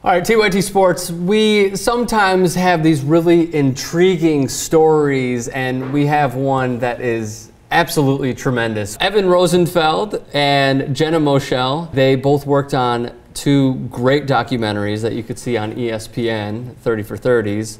All right, TYT Sports, we sometimes have these really intriguing stories, and we have one that is absolutely tremendous. Evan Rosenfeld and Jenna Moshell, they both worked on two great documentaries that you could see on ESPN, 30 for 30s,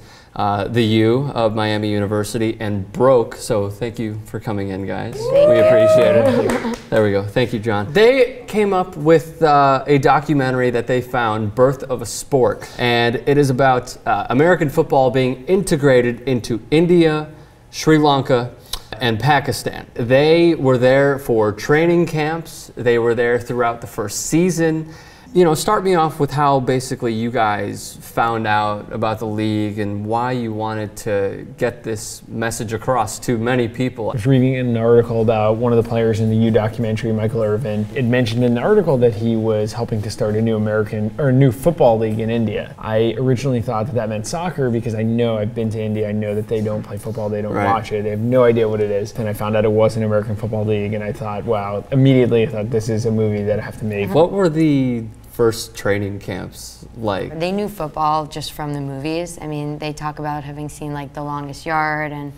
The U of Miami University and Broke. So thank you for coming in, guys. We appreciate it. There we go. Thank you, John. They came up with a documentary that they found, Birth of a Sport. And it is about American football being integrated into India, Sri Lanka, and Pakistan. They were there for training camps. They were there throughout the first season. You know, start me off with how basically you guys found out about the league and why you wanted to get this message across to many people. I was reading an article about one of the players in the U documentary, Michael Irvin. It mentioned in the article that he was helping to start a new football league in India. I originally thought that that meant soccer because I've been to India. I know that they don't play football, they don't watch it, they have no idea what it is. And I found out it was an American football league, and I thought, wow, immediately I thought this is a movie that I have to make. What were the first training camps like? They knew football just from the movies. I mean, they talk about having seen like The Longest Yard and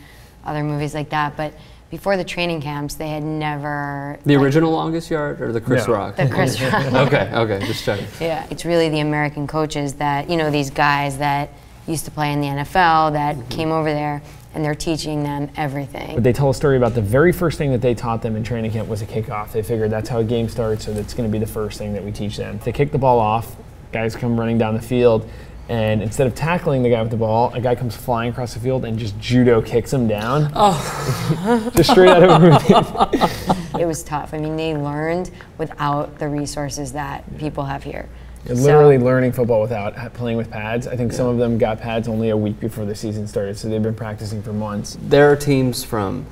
other movies like that, but before the training camps, they had never... The original Longest Yard or the Chris Rock? The Chris Rock. Okay, just checking. Yeah, it's really the American coaches that, you know, these guys that used to play in the NFL that came over there, and they're teaching them everything. But they tell a story about the very first thing that they taught them in training camp was a kickoff. They figured that's how a game starts, so that's going to be the first thing that we teach them. They kick the ball off, guys come running down the field, and instead of tackling the guy with the ball, a guy comes flying across the field and just judo kicks him down. Oh. Just straight out of a movie. It was tough. I mean, they learned without the resources that people have here. Literally learning football without playing with pads. I think some of them got pads only a week before the season started, so they've been practicing for months. There are teams from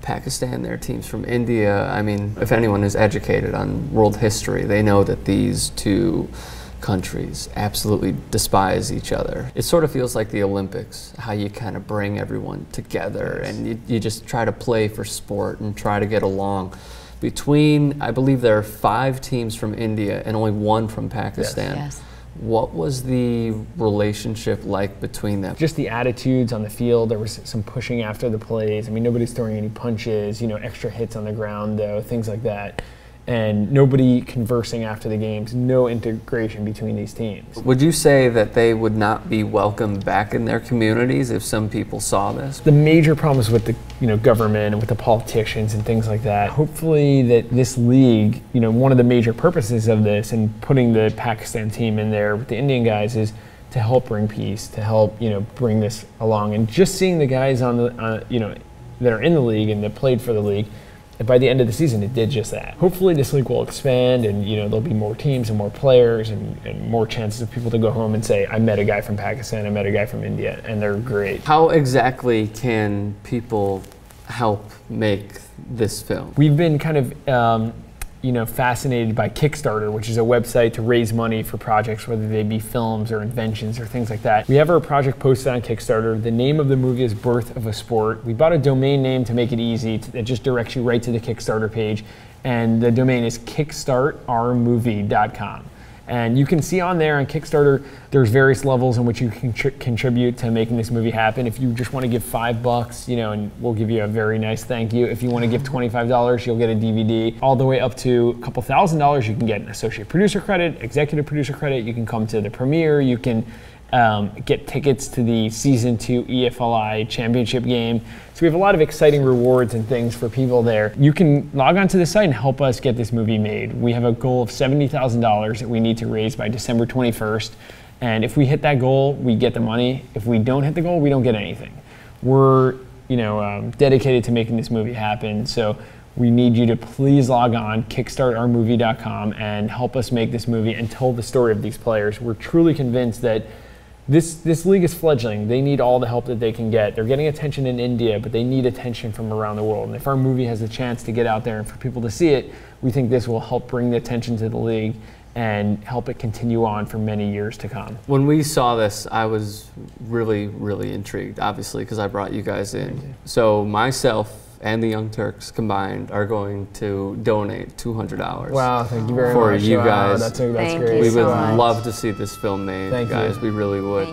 Pakistan, there are teams from India. I mean, if anyone is educated on world history, they know that these two countries absolutely despise each other. It sort of feels like the Olympics, how you kind of bring everyone together and you just try to play for sport and try to get along. Between, I believe there are 5 teams from India and only 1 from Pakistan. Yes. What was the relationship like between them? Just the attitudes on the field. There was some pushing after the plays. I mean, nobody's throwing any punches, you know, extra hits on the ground though, things like that. And nobody conversing after the games, no integration between these teams. Would you say that they would not be welcomed back in their communities if some people saw this? The major problems with the government and with the politicians and things like that. Hopefully that this league, one of the major purposes of this and putting the Pakistan team in there with the Indian guys is to help bring peace, to help bring this along. And just seeing the guys on the that are in the league and that played for the league, and by the end of the season, it did just that. Hopefully this league will expand and there'll be more teams and more players and more chances of people to go home and say, I met a guy from Pakistan, I met a guy from India, and they're great. How exactly can people help make this film? We've been kind of fascinated by Kickstarter, which is a website to raise money for projects, whether they be films or inventions or things like that. We have our project posted on Kickstarter. The name of the movie is Birth of a Sport. We bought a domain name to make it easy. It just directs you right to the Kickstarter page. And the domain is kickstartourmovie.com. And you can see on there on Kickstarter, there's various levels in which you can contribute to making this movie happen. If you just want to give $5, and we'll give you a very nice thank you. If you want to give $25, you'll get a DVD. All the way up to a couple $1,000s, you can get an associate producer credit, executive producer credit. You can come to the premiere. You can get tickets to the Season 2 EFLI Championship game. So we have a lot of exciting rewards and things for people there. You can log on to the site and help us get this movie made. We have a goal of $70,000 that we need to raise by December 21st. And if we hit that goal, we get the money. If we don't hit the goal, we don't get anything. We're dedicated to making this movie happen. So we need you to please log on, kickstartourmovie.com, and help us make this movie and tell the story of these players. We're truly convinced that this league is fledgling. They need all the help that they can get. They're getting attention in India, but they need attention from around the world. And if our movie has a chance to get out there and for people to see it, we think this will help bring the attention to the league and help it continue on for many years to come. When we saw this, I was really, really intrigued, obviously, because I brought you guys in. So myself and the Young Turks combined are going to donate $200. Wow, thank you very for much. you Wow, guys. that's Thank great. you We would so much. love to see this film made, Thank you. guys. We really would.